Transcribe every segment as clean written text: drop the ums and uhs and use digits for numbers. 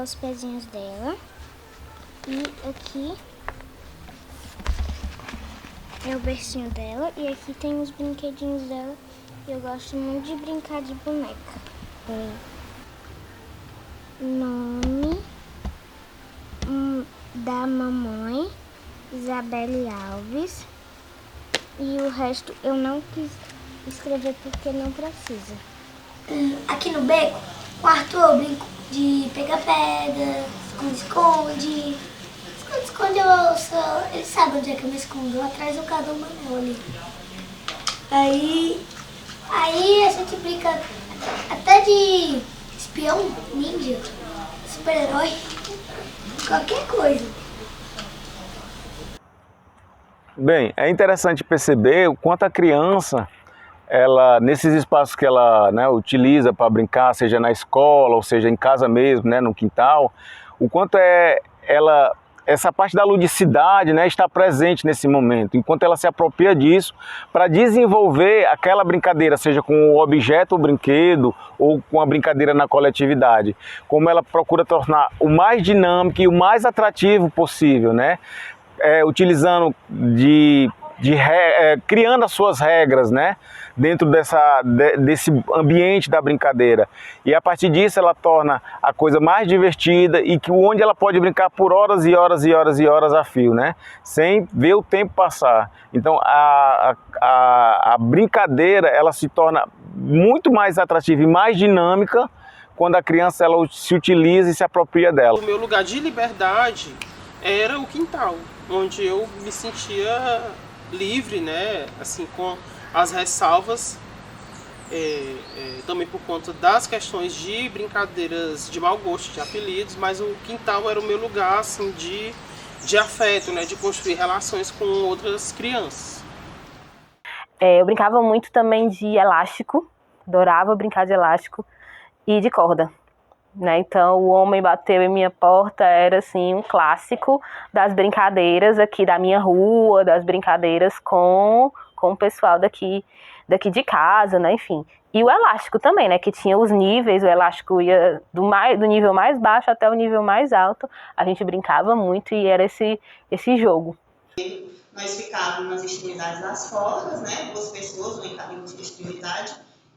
é os pezinhos dela. E aqui é o bercinho dela. E aqui tem os brinquedinhos dela. Eu gosto muito de brincar de boneca. Nome da mamãe, Isabelle Alves. E o resto eu não quis escrever porque não precisa. Aqui no beco, o Arthur brinco de pega-pega, esconde-esconde. Esconde-esconde, ele sabe onde é que eu me escondo, atrás do Cadu Manel ali. Aí a gente brinca até de espião, ninja, super-herói, qualquer coisa. Bem, é interessante perceber o quanto a criança, ela, nesses espaços que ela, né, utiliza para brincar, seja na escola, ou seja em casa mesmo, né, no quintal, o quanto essa parte da ludicidade, né, está presente nesse momento, enquanto ela se apropria disso para desenvolver aquela brincadeira, seja com o objeto ou brinquedo, ou com a brincadeira na coletividade, como ela procura tornar o mais dinâmico e o mais atrativo possível, né, utilizando criando as suas regras, né, dentro desse ambiente da brincadeira. E a partir disso ela torna a coisa mais divertida e onde ela pode brincar por horas e horas e horas e horas a fio, né, sem ver o tempo passar. Então a brincadeira ela se torna muito mais atrativa e mais dinâmica quando a criança ela se utiliza e se apropria dela. O meu lugar de liberdade era o quintal, onde eu me sentia livre, né, assim, com as ressalvas, também por conta das questões de brincadeiras de mau gosto, de apelidos, mas o quintal era o meu lugar, assim, de afeto, né, de construir relações com outras crianças. Eu brincava muito também de elástico, adorava brincar de elástico e de corda. Né? Então, o homem bateu em minha porta era assim um clássico das brincadeiras aqui da minha rua, das brincadeiras com o pessoal daqui de casa, né? Enfim. E o elástico também, né? Que tinha os níveis, o elástico ia do nível mais baixo até o nível mais alto. A gente brincava muito e era esse jogo. Nós ficávamos nas extremidades das cordas, né? 2 pessoas, uma em cada extremidade.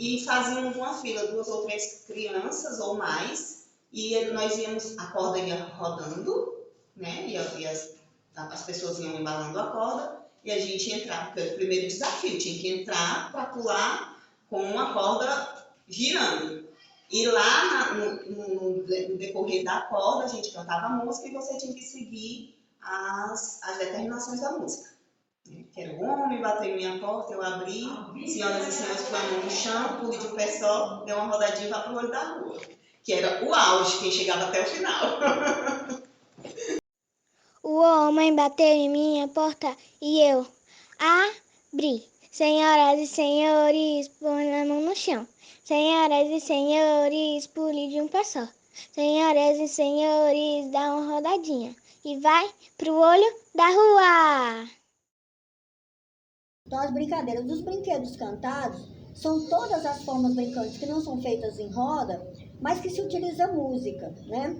E fazíamos uma fila, 2 ou 3 crianças ou mais, e nós íamos, a corda ia rodando, né, e as pessoas iam embalando a corda, e a gente entrava, porque era o primeiro desafio, tinha que entrar para pular com a corda girando. E lá no decorrer da corda, a gente cantava a música e você tinha que seguir as determinações da música. Que era o homem, bateu em minha porta, eu abri, senhoras e senhores, põe a mão no chão, pule de um pé só, deu uma rodadinha e vá pro olho da rua. Que era o auge, quem chegava até o final. O homem bateu em minha porta e eu abri. Senhoras e senhores, põe a mão no chão. Senhoras e senhores, pule de um pé só. Senhoras e senhores, dá uma rodadinha e vai pro olho da rua. Então, as brincadeiras dos brinquedos cantados são todas as formas brincantes que não são feitas em roda, mas que se utiliza música, né?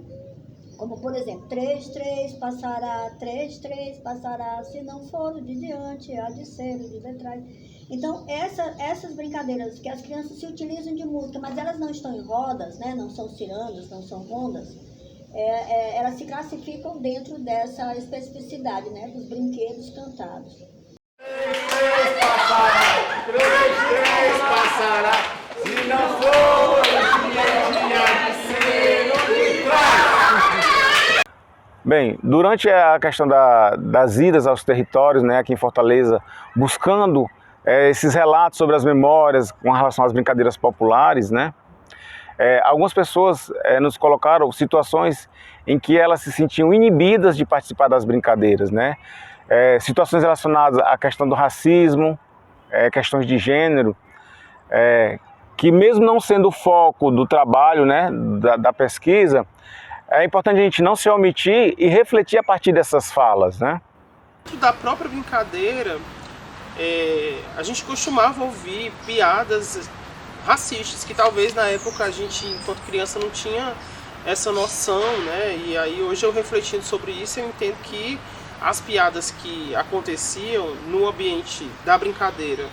Como, por exemplo, 3, 3, passará, 3, 3, passará, se não for o de diante, há de ser o de detrás. Então, essas brincadeiras que as crianças se utilizam de música, mas elas não estão em rodas, né? Não são cirandas, não são rondas, elas se classificam dentro dessa especificidade, né? Dos brinquedos cantados. 3, 3, passará, se não for o dia de ser o de trás. Bem, durante a questão das idas aos territórios, né, aqui em Fortaleza, buscando esses relatos sobre as memórias com relação às brincadeiras populares, né, algumas pessoas nos colocaram situações em que elas se sentiam inibidas de participar das brincadeiras, né, situações relacionadas à questão do racismo, questões de gênero, que mesmo não sendo o foco do trabalho, né, da pesquisa, é importante a gente não se omitir e refletir a partir dessas falas, né? Da própria brincadeira, a gente costumava ouvir piadas racistas que talvez na época a gente, enquanto criança, não tinha essa noção, né? E aí hoje eu refletindo sobre isso, eu entendo que as piadas que aconteciam no ambiente da brincadeira,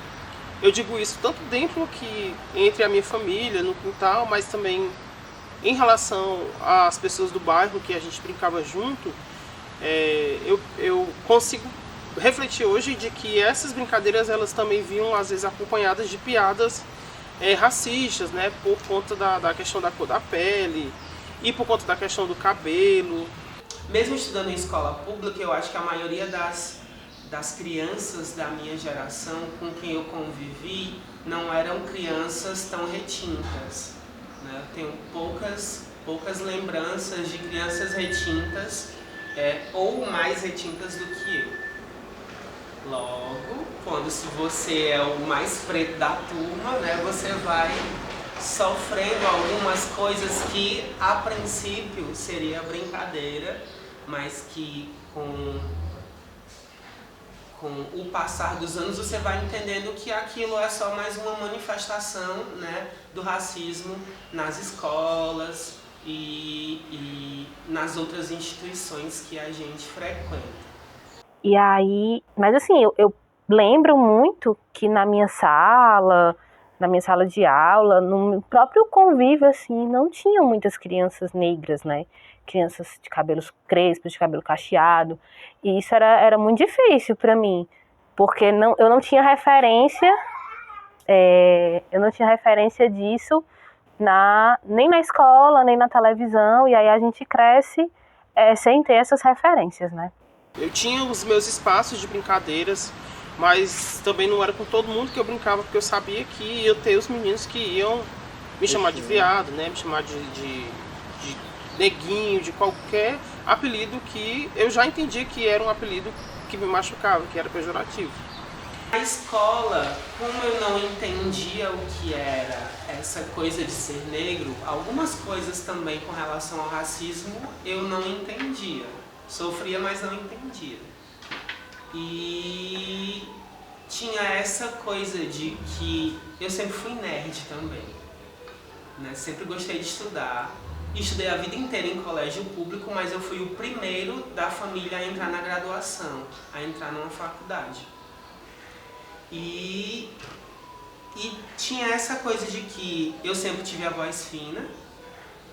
eu digo isso tanto dentro que entre a minha família, no quintal, mas também em relação às pessoas do bairro que a gente brincava junto, eu consigo refletir hoje de que essas brincadeiras elas também vinham às vezes acompanhadas de piadas racistas, né, por conta da questão da cor da pele e por conta da questão do cabelo. Mesmo estudando em escola pública, eu acho que a maioria das crianças da minha geração com quem eu convivi não eram crianças tão retintas, né? Eu tenho poucas lembranças de crianças retintas ou mais retintas do que eu. Logo, se você é o mais preto da turma, né, você vai sofrendo algumas coisas que a princípio seria brincadeira, mas que com o passar dos anos você vai entendendo que aquilo é só mais uma manifestação, né, do racismo nas escolas e nas outras instituições que a gente frequenta. E aí, mas assim, eu lembro muito que na minha sala de aula, no próprio convívio, assim, não tinham muitas crianças negras, né? Crianças de cabelos crespos, de cabelo cacheado. E isso era muito difícil para mim, porque eu não tinha referência, disso nem na escola, nem na televisão, e aí a gente cresce sem ter essas referências, né? Eu tinha os meus espaços de brincadeiras, mas também não era com todo mundo que eu brincava, porque eu sabia que ia ter os meninos que iam me chamar de viado, né? Me chamar de neguinho, de qualquer apelido que eu já entendia que era um apelido que me machucava, que era pejorativo. Na escola, como eu não entendia o que era essa coisa de ser negro, algumas coisas também com relação ao racismo eu não entendia. Sofria, mas não entendia. E tinha essa coisa de que eu sempre fui nerd também, né? Sempre gostei de estudar. Estudei a vida inteira em colégio público, mas eu fui o primeiro da família a entrar na graduação, a entrar numa faculdade. E tinha essa coisa de que eu sempre tive a voz fina,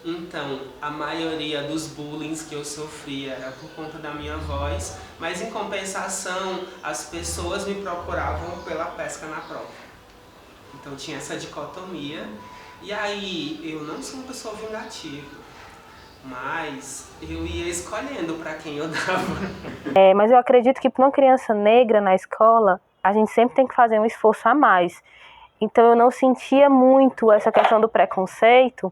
então a maioria dos bullying que eu sofria era por conta da minha voz, mas em compensação as pessoas me procuravam pela pesca na prova. Então tinha essa dicotomia, e aí eu não sou uma pessoa vingativa, mas eu ia escolhendo para quem eu dava. Mas eu acredito que para uma criança negra na escola, a gente sempre tem que fazer um esforço a mais. Então eu não sentia muito essa questão do preconceito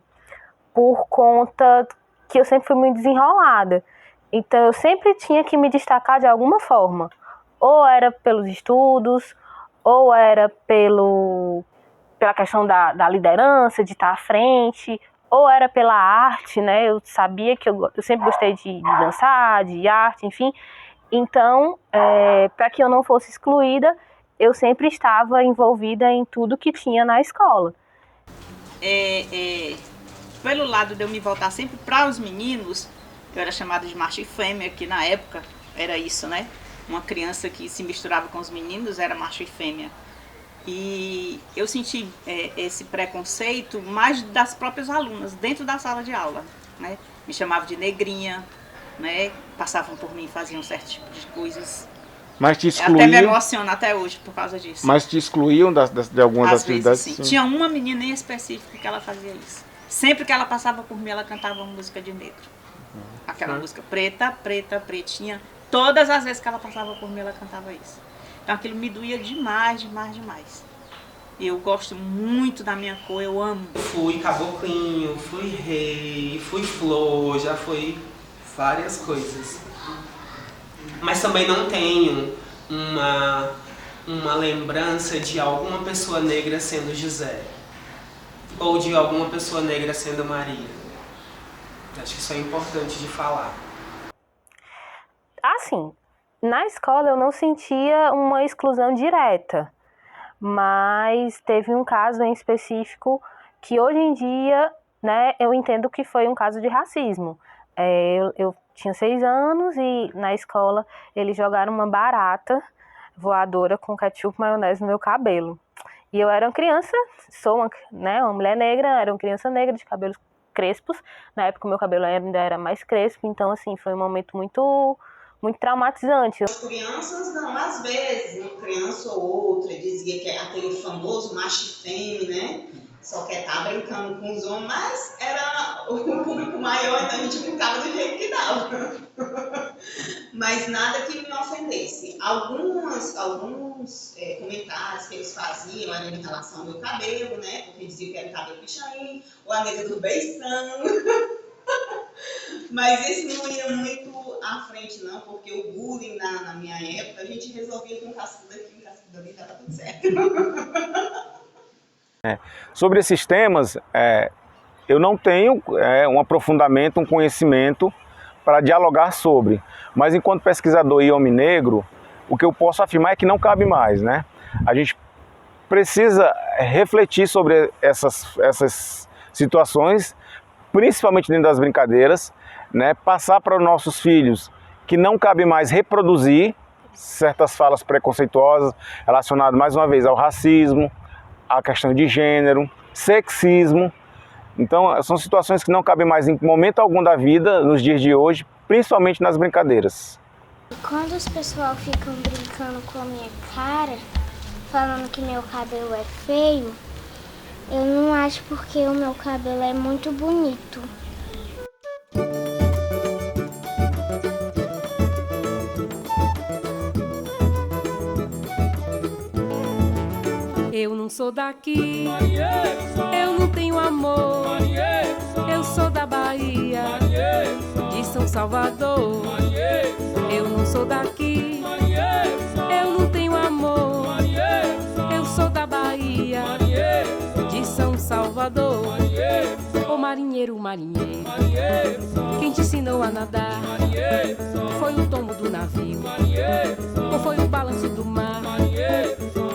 por conta que eu sempre fui muito desenrolada. Então eu sempre tinha que me destacar de alguma forma. Ou era pelos estudos, ou era pela questão da liderança, de estar à frente, ou era pela arte, né? Eu sabia que eu sempre gostei de dançar, de arte, enfim. Então, para que eu não fosse excluída, eu sempre estava envolvida em tudo que tinha na escola. Pelo lado de eu me voltar sempre para os meninos, eu era chamada de macho e fêmea, que na época era isso, né? Uma criança que se misturava com os meninos era macho e fêmea. E eu senti esse preconceito mais das próprias alunas, dentro da sala de aula, né? Me chamavam de negrinha, né? Passavam por mim, faziam certo tipo de coisas. Mas te excluíam? Até me emociona até hoje por causa disso. Mas te excluíam de algumas Às atividades? Vezes, sim. Tinha uma menina em específico que ela fazia isso. Sempre que ela passava por mim, ela cantava uma música de negro. Aquela música preta, preta, pretinha. Todas as vezes que ela passava por mim, ela cantava isso. Então aquilo me doía demais, demais, demais. Eu gosto muito da minha cor, eu amo. Fui caboclinho, fui rei, fui flor, já fui várias coisas. Mas também não tenho uma lembrança de alguma pessoa negra sendo José. Ou de alguma pessoa negra sendo Maria. Acho que isso é importante de falar. Assim, na escola eu não sentia uma exclusão direta, mas teve um caso em específico que hoje em dia né, eu entendo que foi um caso de racismo. Eu tinha 6 anos e na escola eles jogaram uma barata voadora com ketchup e maionese no meu cabelo. E eu era uma criança, uma mulher negra, era uma criança negra de cabelos crespos. Na época o meu cabelo ainda era mais crespo, então assim, foi um momento muito traumatizante. As crianças não, às vezes, uma criança ou outra dizia que é aquele famoso macho e fêmea, né? Só quer estar brincando com os homens, mas era o público maior, então a gente brincava do jeito que dava. Mas nada que me ofendesse. Alguns comentários que eles faziam eram em relação ao meu cabelo, né? Porque diziam que era cabelo pichain, ou a nega do beijão. Mas isso não ia muito à frente, não, porque o bullying na minha época, a gente resolvia com um cascudo aqui, um cascudo ali, tava tudo certo. Sobre esses temas, eu não tenho um aprofundamento, um conhecimento para dialogar sobre. Mas enquanto pesquisador e homem negro, o que eu posso afirmar é que não cabe mais, né? A gente precisa refletir sobre essas situações, principalmente dentro das brincadeiras, né? Passar para os nossos filhos que não cabe mais reproduzir certas falas preconceituosas relacionadas, mais uma vez, ao racismo, à questão de gênero, sexismo. Então, são situações que não cabem mais em momento algum da vida, nos dias de hoje, principalmente nas brincadeiras. Quando os pessoal ficam brincando com a minha cara, falando que meu cabelo é feio, eu não acho, porque o meu cabelo é muito bonito. Eu não sou daqui, eu não tenho amor, eu sou da Bahia, de São Salvador. Eu não sou daqui, eu não tenho amor, eu sou da Bahia, de São Salvador. Ô marinheiro, marinheiro, quem te ensinou a nadar? Foi o tombo do navio, ou foi o balanço do mar?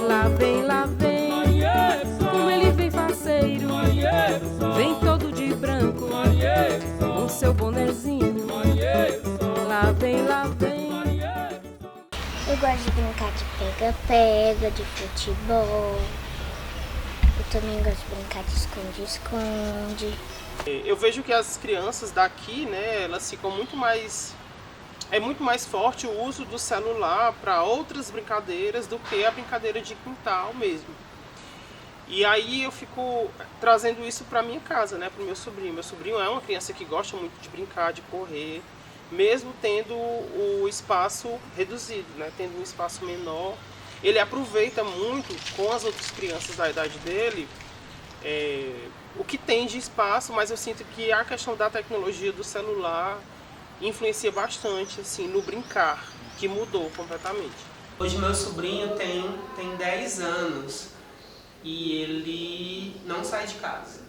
Lá vem, como ele vem faceiro, vem todo de branco, com seu bonezinho. Lá vem. Eu gosto de brincar de pega-pega, de futebol. Eu também gosto de brincar de esconde-esconde. Eu vejo que as crianças daqui, né, elas ficam muito mais... É muito mais forte o uso do celular para outras brincadeiras do que a brincadeira de quintal mesmo. E aí eu fico trazendo isso para minha casa, né, para o meu sobrinho. Meu sobrinho é uma criança que gosta muito de brincar, de correr, mesmo tendo o espaço reduzido, né, tendo um espaço menor. Ele aproveita muito com as outras crianças da idade dele o que tem de espaço, mas eu sinto que a questão da tecnologia do celular influencia bastante assim, no brincar, que mudou completamente. Hoje meu sobrinho tem 10 anos e ele não sai de casa.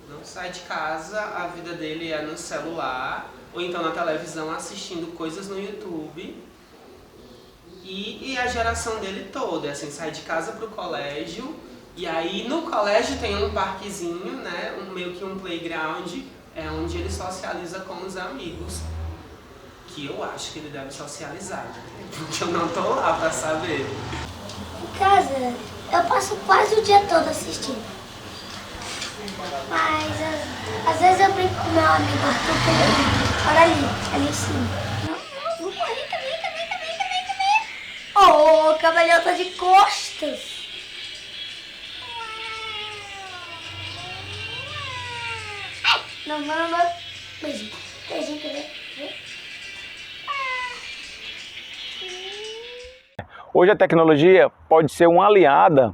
Não sai de casa, a vida dele é no celular ou então na televisão assistindo coisas no YouTube. E a geração dele toda, assim, sai de casa pro colégio e aí no colégio tem um parquezinho, né, meio que um playground, é onde ele socializa com os amigos, que eu acho que ele deve socializar, né? Porque eu não tô lá pra saber. Em casa, eu passo quase o dia todo assistindo. Mas às vezes eu brinco com meu amigo Arthur, que olha ali em cima. Não corri, também. Oh, o cabelinho tá de costas. Não. Beijinho, quer ver? Hoje a tecnologia pode ser uma aliada,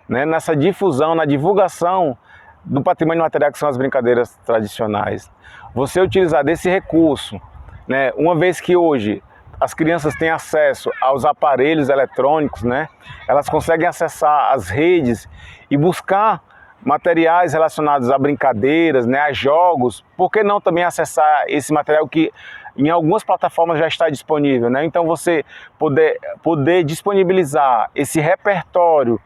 né, nessa difusão, na divulgação do patrimônio material que são as brincadeiras tradicionais. Você utilizar desse recurso, né, uma vez que hoje as crianças têm acesso aos aparelhos eletrônicos, né, elas conseguem acessar as redes e buscar materiais relacionados a brincadeiras, né, a jogos. Por que não também acessar esse material que em algumas plataformas já está disponível, né? Então você poder disponibilizar esse repertório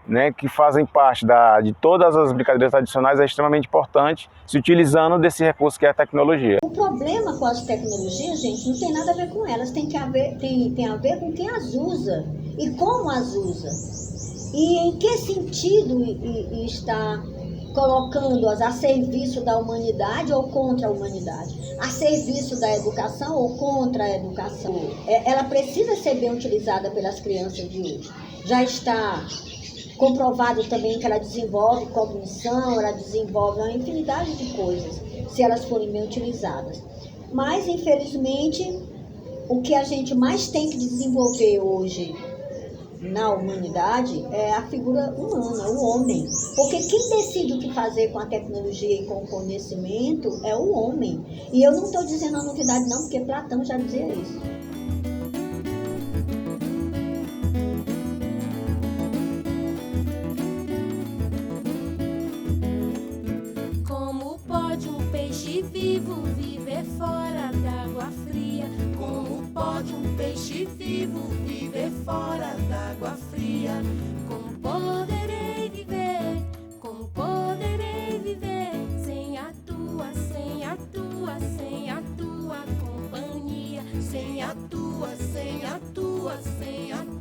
né, que fazem parte de todas as brincadeiras tradicionais, é extremamente importante, se utilizando desse recurso que é a tecnologia. O problema com as tecnologias, gente, não tem nada a ver com elas, tem a ver com quem as usa e como as usa. E em que sentido está colocando-as a serviço da humanidade ou contra a humanidade? A serviço da educação ou contra a educação? Ela precisa ser bem utilizada pelas crianças de hoje. Já está comprovado também que ela desenvolve cognição, ela desenvolve uma infinidade de coisas, se elas forem bem utilizadas. Mas, infelizmente, o que a gente mais tem que desenvolver hoje na humanidade é a figura humana, o homem. Porque quem decide o que fazer com a tecnologia e com o conhecimento é o homem. E eu não estou dizendo a novidade não, porque Platão já dizia isso. Como pode um peixe vivo viver fora d'água fria? Como pode um peixe vivo viver fora d'água fria? Como poderei viver? Como poderei viver sem a tua companhia? Sem a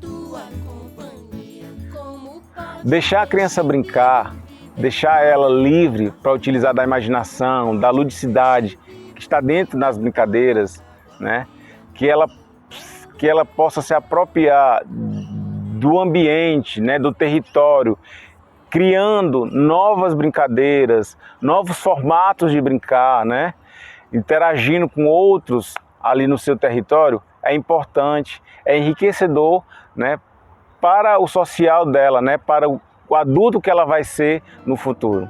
tua companhia. Como pode Deixar a criança brincar, deixar ela livre para utilizar da imaginação, da ludicidade que está dentro das brincadeiras, né? Que ela possa se apropriar do ambiente, né? Do território, criando novas brincadeiras, novos formatos de brincar, né? Interagindo com outros ali no seu território, é importante, é enriquecedor, né? Para o social dela, né? Para o adulto que ela vai ser no futuro.